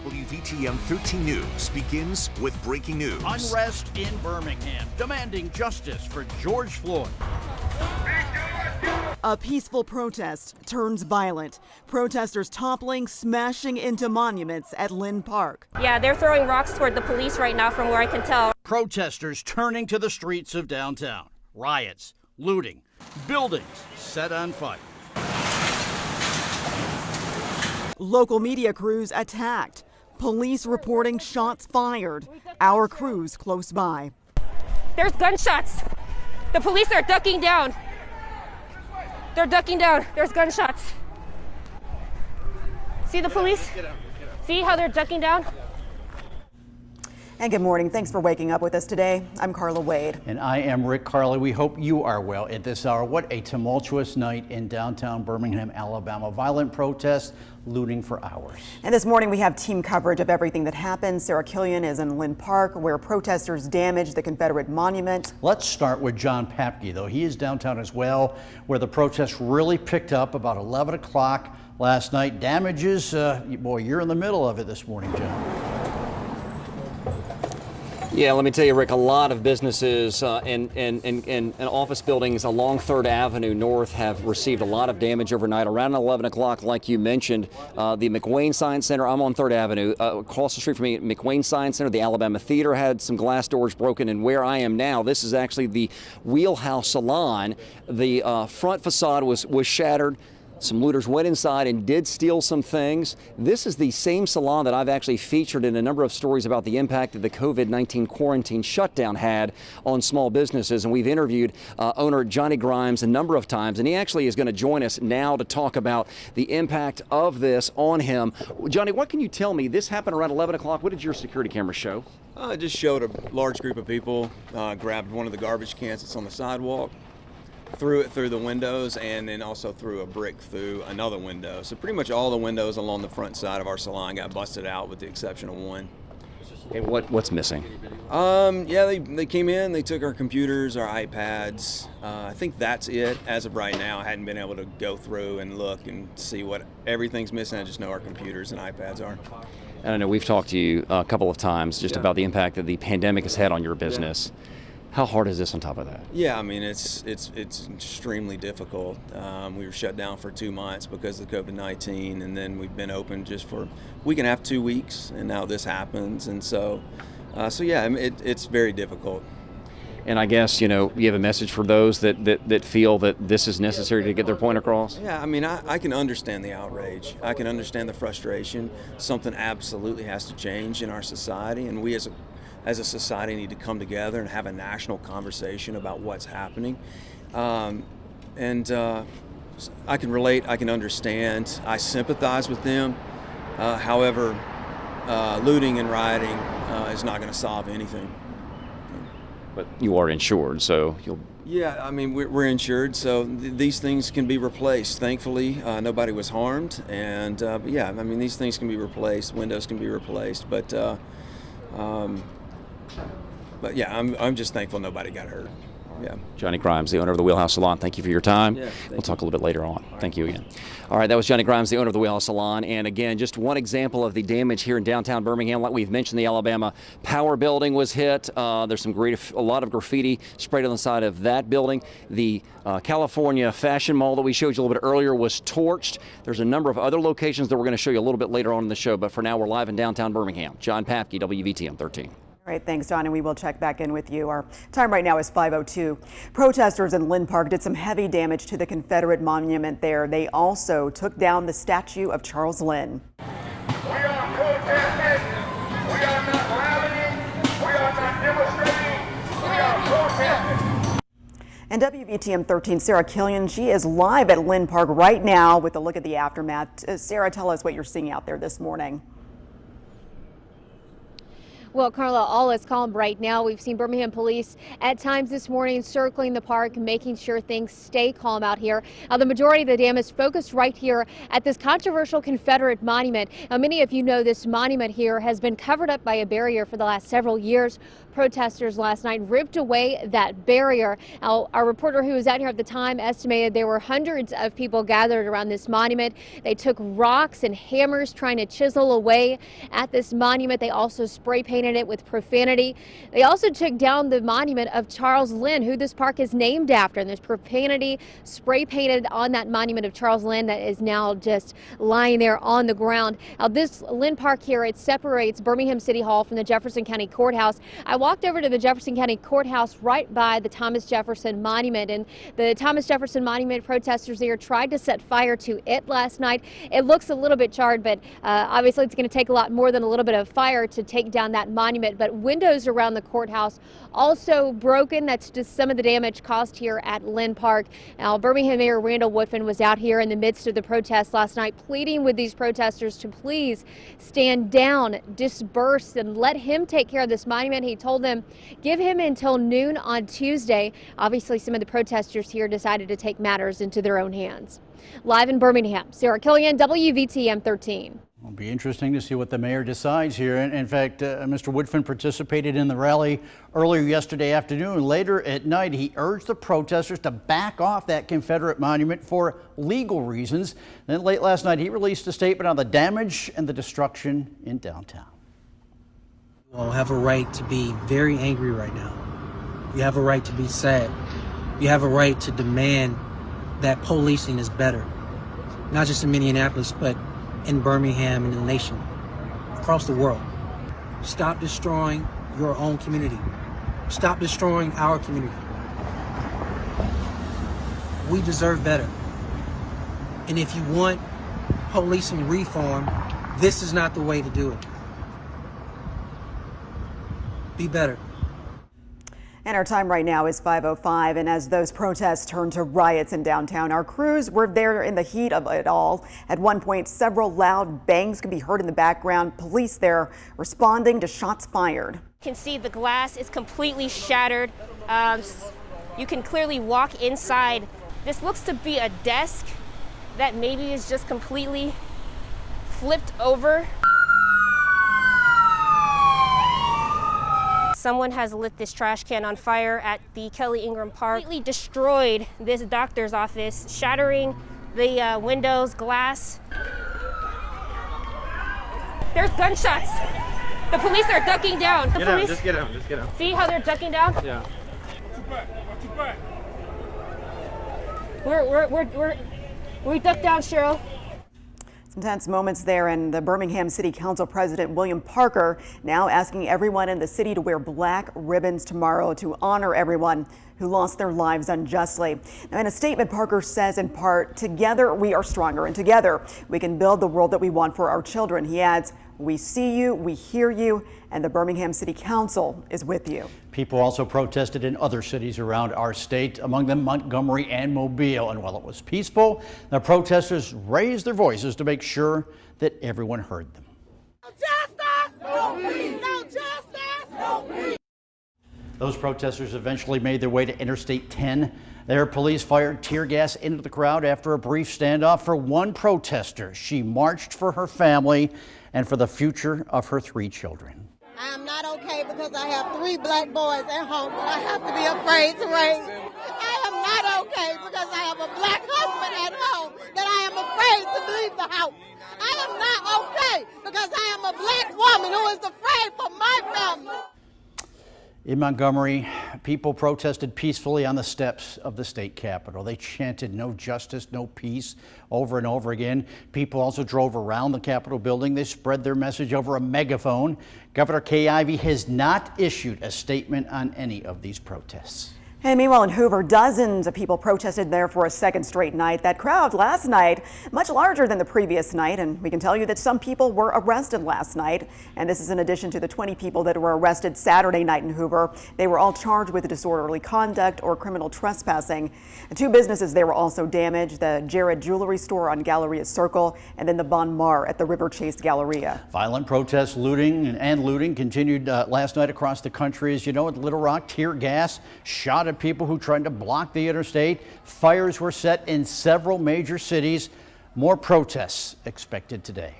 WVTM 13 News begins with breaking news. Unrest in Birmingham, demanding justice for George Floyd. A peaceful protest turns violent. Protesters toppling, smashing into monuments at Lynn Park. Yeah, they're throwing rocks toward the police right now from where I can tell. Protesters turning to the streets of downtown. Riots, looting, buildings set on fire. Local media crews attacked. Police reporting shots fired. Our crews close by. There's gunshots. The police are ducking down. They're ducking down. There's gunshots. See the police? See how they're ducking down? And good morning. Thanks for waking up with us today. I'm Carla Wade. And I am Rick Carly. We hope you are well at this hour. What a tumultuous night in downtown Birmingham, Alabama. Violent protests, looting for hours. And this morning we have team coverage of everything that happened. Sarah Killian is in Lynn Park, where protesters damaged the Confederate monument. Let's start with John Papke, though. He is downtown as well, where the protests really picked up about 11 o'clock last night. Damages, boy, you're in the middle of it this morning, John. Yeah, let me tell you, Rick, a lot of businesses and office buildings along 3rd Avenue North have received a lot of damage overnight. Around 11 o'clock, like you mentioned, the McWayne Science Center, I'm on 3rd Avenue, across the street from me, McWayne Science Center, the Alabama Theater had some glass doors broken, and where I am now, this is actually the Wheelhouse Salon. The front facade was shattered. Some looters went inside and did steal some things. This is the same salon that I've actually featured in a number of stories about the impact that the COVID-19 quarantine shutdown had on small businesses. And we've interviewed owner Johnny Grimes a number of times, and he actually is going to join us now to talk about the impact of this on him. Johnny, what can you tell me? This happened around 11 o'clock. What did your security camera show? It just showed a large group of people, grabbed one of the garbage cans that's on the sidewalk, threw it through the windows, and then also threw a brick through another window. So pretty much all the windows along the front side of our salon got busted out with the exception of one. And what's missing? Yeah, they came in, they took our computers, our iPads. I think that's it as of right now. I hadn't been able to go through and look and see what everything's missing. I just know our computers and iPads are. And I know we've talked to you a couple of times just about the impact that the pandemic has had on your business. Yeah. How hard is this on top of that? Yeah, I mean, it's extremely difficult. We were shut down for 2 months because of COVID-19, and then we've been open just for a week and a half, 2 weeks, and now this happens. And so yeah, I mean, it's very difficult. And I guess, you have a message for those that feel that this is necessary to get their point across? Yeah, I mean, I can understand the outrage. I can understand the frustration. Something absolutely has to change in our society, and we as a society need to come together and have a national conversation about what's happening. And I can relate, I can understand, I sympathize with them. However, looting and rioting is not going to solve anything. But you are insured, so you'll... Yeah, I mean, we're insured, so these things can be replaced. Thankfully, nobody was harmed, and but yeah, I mean, these things can be replaced, windows can be replaced, but yeah, I'm just thankful nobody got hurt. Yeah. Johnny Grimes, the owner of the Wheelhouse Salon, thank you for your time. Yeah, we'll talk a little bit later on. Thank you again. All right, that was Johnny Grimes, the owner of the Wheelhouse Salon. And again, just one example of the damage here in downtown Birmingham. Like we've mentioned, the Alabama Power Building was hit. There's a lot of graffiti sprayed on the side of that building. The California Fashion Mall that we showed you a little bit earlier was torched. There's a number of other locations that we're going to show you a little bit later on in the show. But for now, we're live in downtown Birmingham. John Papke, WVTM 13. All right, thanks, John, and we will check back in with you. Our time right now is 5:02. Protesters in Lynn Park did some heavy damage to the Confederate monument there. They also took down the statue of Charles Lynn. We are protesting. We are not rallying. We are not demonstrating. We are protesting. And WVTM 13, Sarah Killian, she is live at Lynn Park right now with a look at the aftermath. Sarah, tell us what you're seeing out there this morning. Well, Carla, all is calm right now. We've seen Birmingham police at times this morning circling the park, making sure things stay calm out here. The majority of the damage focused right here at this controversial Confederate monument. Now, many of you know this monument here has been covered up by a barrier for the last several years. protesters last night ripped away that barrier. Now, our reporter who was out here at the time estimated there were hundreds of people gathered around this monument. They took rocks and hammers trying to chisel away at this monument. They also spray painted it with profanity. They also took down the monument of Charles Lynn, who this park is named after. And there's profanity spray painted on that monument of Charles Lynn that is now just lying there on the ground. Now, this Lynn Park here, it separates Birmingham City Hall from the Jefferson County Courthouse. I walked over to the Jefferson County Courthouse right by the Thomas Jefferson Monument, and the Thomas Jefferson Monument protesters there tried to set fire to it last night. It looks a little bit charred, but obviously it's going to take a lot more than a little bit of fire to take down that monument. But windows around the courthouse also broken. That's just some of the damage caused here at Lynn Park. Now, Birmingham Mayor Randall Woodfin was out here in the midst of the protests last night, pleading with these protesters to please stand down, disperse, and let him take care of this monument. He told them give him until noon on Tuesday. Obviously, some of the protesters here decided to take matters into their own hands. Live in Birmingham, Sarah Killian, WVTM 13. It'll be interesting to see what the mayor decides here. In fact, Mr. Woodfin participated in the rally earlier yesterday afternoon. Later at night, he urged the protesters to back off that Confederate monument for legal reasons. Then late last night, he released a statement on the damage and the destruction in downtown. You all have a right to be very angry right now. You have a right to be sad. You have a right to demand that policing is better. Not just in Minneapolis, but in Birmingham and the nation, across the world. Stop destroying your own community. Stop destroying our community. We deserve better. And if you want policing reform, this is not the way to do it. Be better. And our time right now is 5:05, and as those protests turned to riots in downtown, our crews were there in the heat of it all. At one point, several loud bangs could be heard in the background. Police there responding to shots fired. You can see the glass is completely shattered. You can clearly walk inside. This looks to be a desk that maybe is just completely flipped over. Someone has lit this trash can on fire at the Kelly Ingram Park. Completely destroyed this doctor's office, shattering the windows, glass. There's gunshots. The police are ducking down. Get out, just get out, just get out. See how they're ducking down? Yeah. We ducked down, Cheryl. Some tense moments there, and the Birmingham City Council President William Parker now asking everyone in the city to wear black ribbons tomorrow to honor everyone who lost their lives unjustly. Now, in a statement, Parker says in part, "Together we are stronger, and together we can build the world that we want for our children." He adds, "We see you, we hear you, and the Birmingham City Council is with you." People also protested in other cities around our state, among them Montgomery and Mobile. And while it was peaceful, the protesters raised their voices to make sure that everyone heard them. No justice! No peace! No justice! No peace! Those protesters eventually made their way to Interstate 10. There, police fired tear gas into the crowd after a brief standoff. For one protester, she marched for her family and for the future of her 3 children. I am not okay because I have 3 black boys at home that I have to be afraid to raise. I am not okay because I have a black husband at home that I am afraid to leave the house. I am not okay because I am a black woman who is afraid for my family. In Montgomery, people protested peacefully on the steps of the state capitol. They chanted "No justice, no peace" over and over again. People also drove around the Capitol building. They spread their message over a megaphone. Governor Kay Ivey has not issued a statement on any of these protests. And meanwhile in Hoover, dozens of people protested there for a second straight night. That crowd last night, much larger than the previous night, and we can tell you that some people were arrested last night. And this is in addition to the 20 people that were arrested Saturday night in Hoover. They were all charged with disorderly conduct or criminal trespassing. And 2 businesses there were also damaged, the Jared Jewelry Store on Galleria Circle and then the Bon Mar at the River Chase Galleria. Violent protests, looting continued last night across the country. As you know, at Little Rock, tear gas shot at people who tried to block the interstate. Fires were set in several major cities. More protests expected today.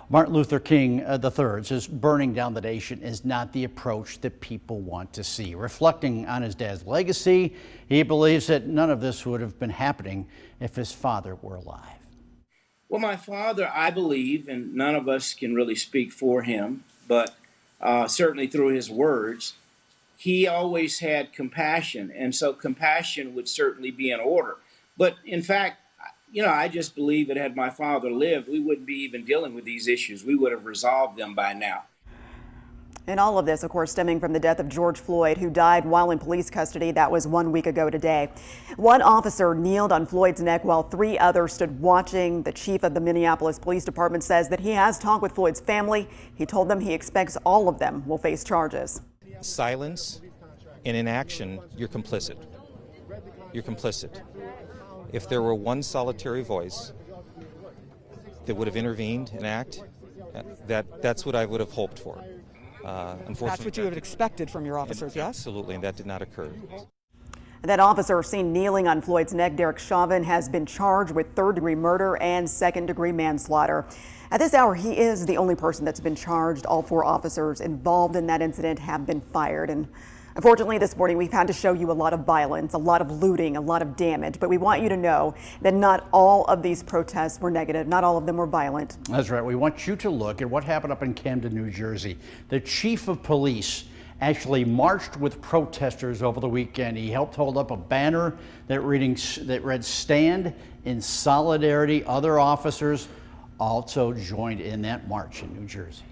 Martin Luther King III says burning down the nation is not the approach that people want to see. Reflecting on his dad's legacy, he believes that none of this would have been happening if his father were alive. Well, my father, I believe, and none of us can really speak for him, but certainly through his words, he always had compassion, and so compassion would certainly be in order. But in fact, I just believe that had my father lived, we wouldn't be even dealing with these issues. We would have resolved them by now. And all of this, of course, stemming from the death of George Floyd, who died while in police custody. That was 1 week ago today. One officer kneeled on Floyd's neck while 3 others stood watching. The chief of the Minneapolis Police Department says that he has talked with Floyd's family. He told them he expects all of them will face charges. Silence and inaction, you're complicit. You're complicit. If there were one solitary voice that would have intervened and act, that's what I would have hoped for. Unfortunately, that's what you would have expected from your officers, yes? Absolutely, and that did not occur. That officer seen kneeling on Floyd's neck, Derek Chauvin, has been charged with third-degree murder and second-degree manslaughter. At this hour, he is the only person that's been charged. All 4 officers involved in that incident have been fired. And unfortunately, this morning, we've had to show you a lot of violence, a lot of looting, a lot of damage. But we want you to know that not all of these protests were negative. Not all of them were violent. That's right. We want you to look at what happened up in Camden, New Jersey. The chief of police actually marched with protesters over the weekend. He helped hold up a banner that read "Stand in Solidarity." Other officers also joined in that march in New Jersey.